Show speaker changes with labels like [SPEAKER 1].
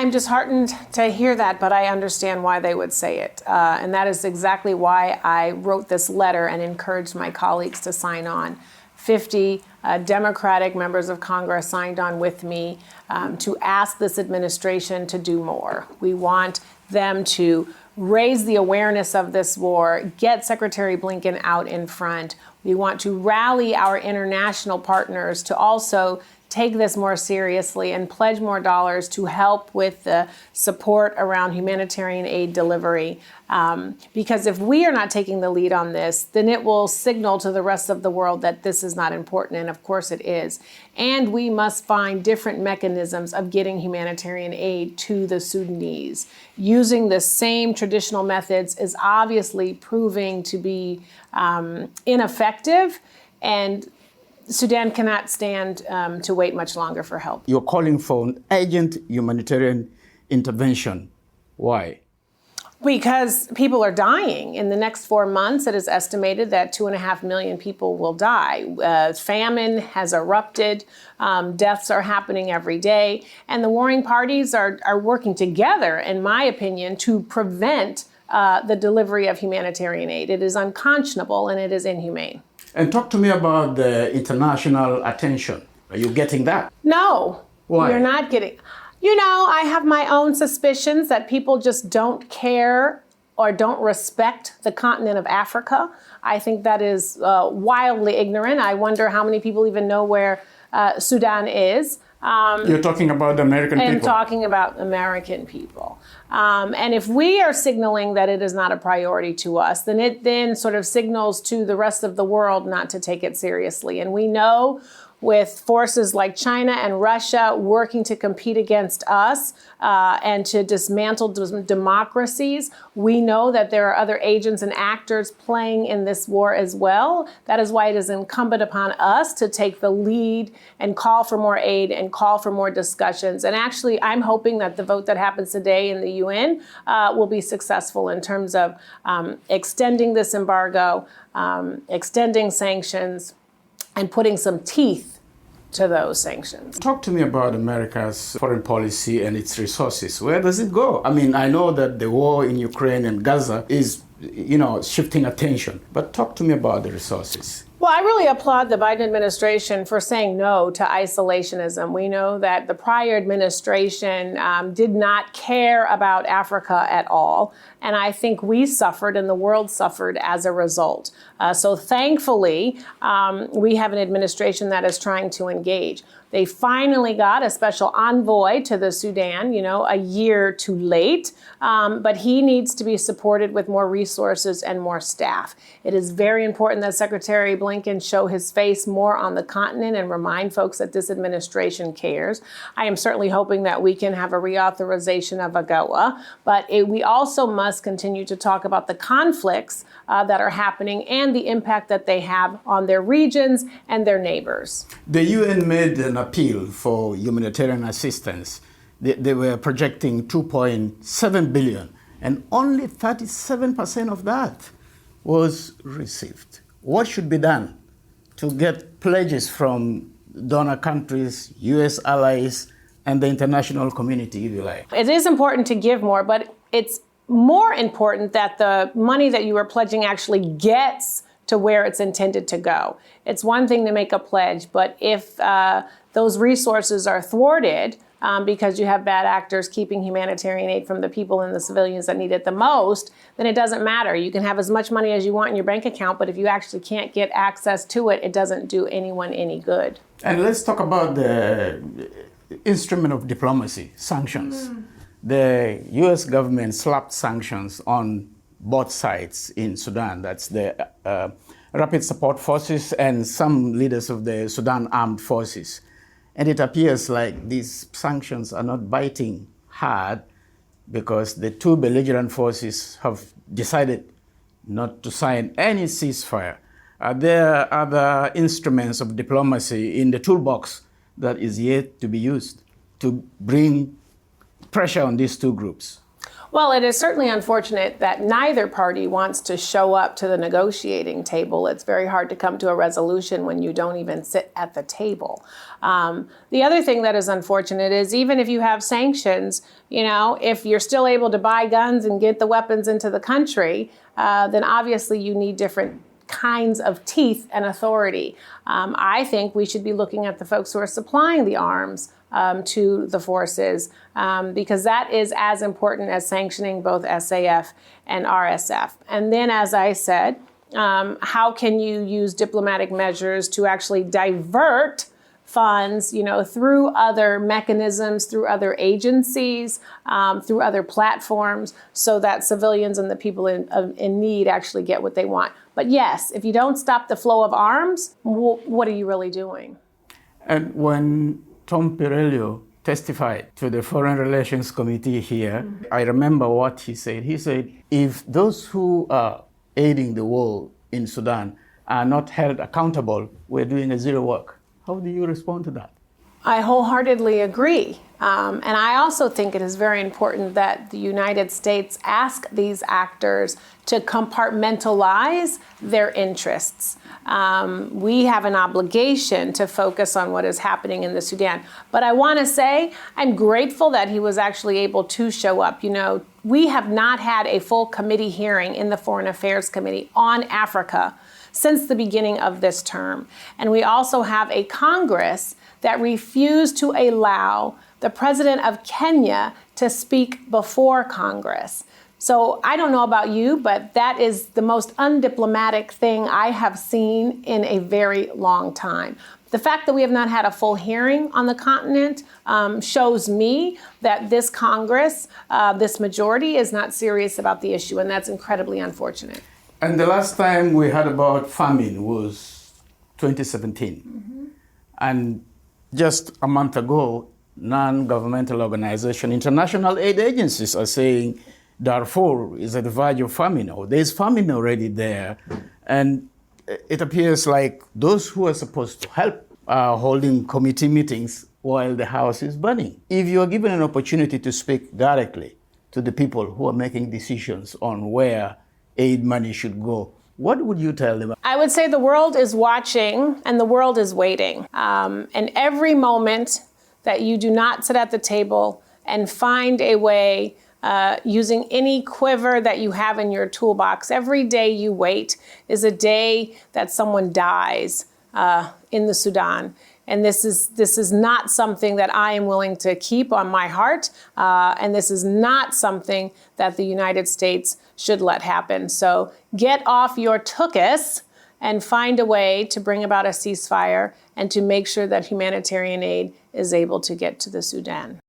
[SPEAKER 1] I'm disheartened to hear that, but I understand why they would say it. And that is exactly why I wrote this letter and encouraged my colleagues to sign on. 50 Democratic members of Congress signed on with me to ask this administration to do more. We want them to raise the awareness of this war, get Secretary Blinken out in front. We want to rally our international partners to also take this more seriously and pledge more dollars to help with the support around humanitarian aid delivery. Because if we are not taking the lead on this, then it will signal to the rest of the world that this is not important, and of course it is. And we must find different mechanisms of getting humanitarian aid to the Sudanese. Using the same traditional methods is obviously proving to be ineffective, and Sudan cannot stand to wait much longer for help.
[SPEAKER 2] You're calling for an urgent humanitarian intervention. Why?
[SPEAKER 1] Because people are dying. In the next 4 months, it is estimated that 2.5 million people will die. Famine has erupted. Deaths are happening every day. And the warring parties are working together, in my opinion, to prevent the delivery of humanitarian aid. It is unconscionable and it is inhumane.
[SPEAKER 2] And talk to me about the international attention. Are you getting that?
[SPEAKER 1] No.
[SPEAKER 2] Why?
[SPEAKER 1] You're not getting. You know, I have my own suspicions that people just don't care or don't respect the continent of Africa. I think that is wildly ignorant. I wonder how many people even know where Sudan is.
[SPEAKER 2] You're talking about the American people.
[SPEAKER 1] I'm talking about American people. And if we are signaling that it is not a priority to us, then it then sort of signals to the rest of the world not to take it seriously. And we know with forces like China and Russia working to compete against us and to dismantle democracies, we know that there are other agents and actors playing in this war as well. That is why it is incumbent upon us to take the lead and call for more aid and call for more discussions. And actually, I'm hoping that the vote that happens today in the UN will be successful in terms of extending this embargo, extending sanctions, and putting some teeth to those sanctions.
[SPEAKER 2] Talk to me about America's foreign policy and its resources. Where does it go? I mean, I know that the war in Ukraine and Gaza is, shifting attention, but talk to me about the resources.
[SPEAKER 1] Well, I really applaud the Biden administration for saying no to isolationism. We know that the prior administration did not care about Africa at all. And I think we suffered and the world suffered as a result. So thankfully, we have an administration that is trying to engage. They finally got a special envoy to the Sudan, a year too late, but he needs to be supported with more resources and more staff. It is very important that Secretary Blinken show his face more on the continent and remind folks that this administration cares. I am certainly hoping that we can have a reauthorization of AGOA, but we also must continue to talk about the conflicts that are happening and the impact that they have on their regions and their neighbors.
[SPEAKER 2] The UN made an appeal for humanitarian assistance. They were projecting 2.7 billion, and only 37% of that was received. What should be done to get pledges from donor countries, US allies, and the international community, if you like?
[SPEAKER 1] It is important to give more, but it's more important that the money that you are pledging actually gets to where it's intended to go. It's one thing to make a pledge, but if those resources are thwarted because you have bad actors keeping humanitarian aid from the people and the civilians that need it the most, then it doesn't matter. You can have as much money as you want in your bank account, but if you actually can't get access to it, it doesn't do anyone any good.
[SPEAKER 2] And let's talk about the instrument of diplomacy, sanctions. The US government slapped sanctions on both sides in Sudan. That's the Rapid Support Forces and some leaders of the Sudan Armed Forces. And it appears like these sanctions are not biting hard because the two belligerent forces have decided not to sign any ceasefire. Are there other instruments of diplomacy in the toolbox that is yet to be used to bring pressure on these two groups?
[SPEAKER 1] Well, it is certainly unfortunate that neither party wants to show up to the negotiating table. It's very hard to come to a resolution when you don't even sit at the table. The other thing that is unfortunate is even if you have sanctions, if you're still able to buy guns and get the weapons into the country, then obviously you need different kinds of teeth and authority. I think we should be looking at the folks who are supplying the arms to the forces, because that is as important as sanctioning both SAF and RSF. And then, as I said, how can you use diplomatic measures to actually divert funds, through other mechanisms, through other agencies, through other platforms, so that civilians and the people in need actually get what they want. But yes, if you don't stop the flow of arms, what are you really doing?
[SPEAKER 2] And when Tom Perriello testified to the Foreign Relations Committee here, I remember what he said. He said, if those who are aiding the war in Sudan are not held accountable, we're doing a zero work. How do you respond to that?
[SPEAKER 1] I wholeheartedly agree. And I also think it is very important that the United States ask these actors to compartmentalize their interests. We have an obligation to focus on what is happening in the Sudan. But I want to say I'm grateful that he was actually able to show up. We have not had a full committee hearing in the Foreign Affairs Committee on Africa since the beginning of this term. And we also have a Congress that refused to allow the president of Kenya to speak before Congress. So I don't know about you, but that is the most undiplomatic thing I have seen in a very long time. The fact that we have not had a full hearing on the continent shows me that this Congress, this majority, is not serious about the issue, and that's incredibly unfortunate.
[SPEAKER 2] And the last time we heard about famine was 2017. And just a month ago, non-governmental organizations, international aid agencies are saying Darfur is at the verge of famine, or there's famine already there. And it appears like those who are supposed to help are holding committee meetings while the house is burning. If you are given an opportunity to speak directly to the people who are making decisions on where aid money should go, what would you tell them?
[SPEAKER 1] I would say the world is watching and the world is waiting. And every moment that you do not sit at the table and find a way, using any quiver that you have in your toolbox, every day you wait is a day that someone dies in the Sudan. And this is not something that I am willing to keep on my heart. And this is not something that the United States should let happen. So get off your tuchus and find a way to bring about a ceasefire and to make sure that humanitarian aid is able to get to the Sudan.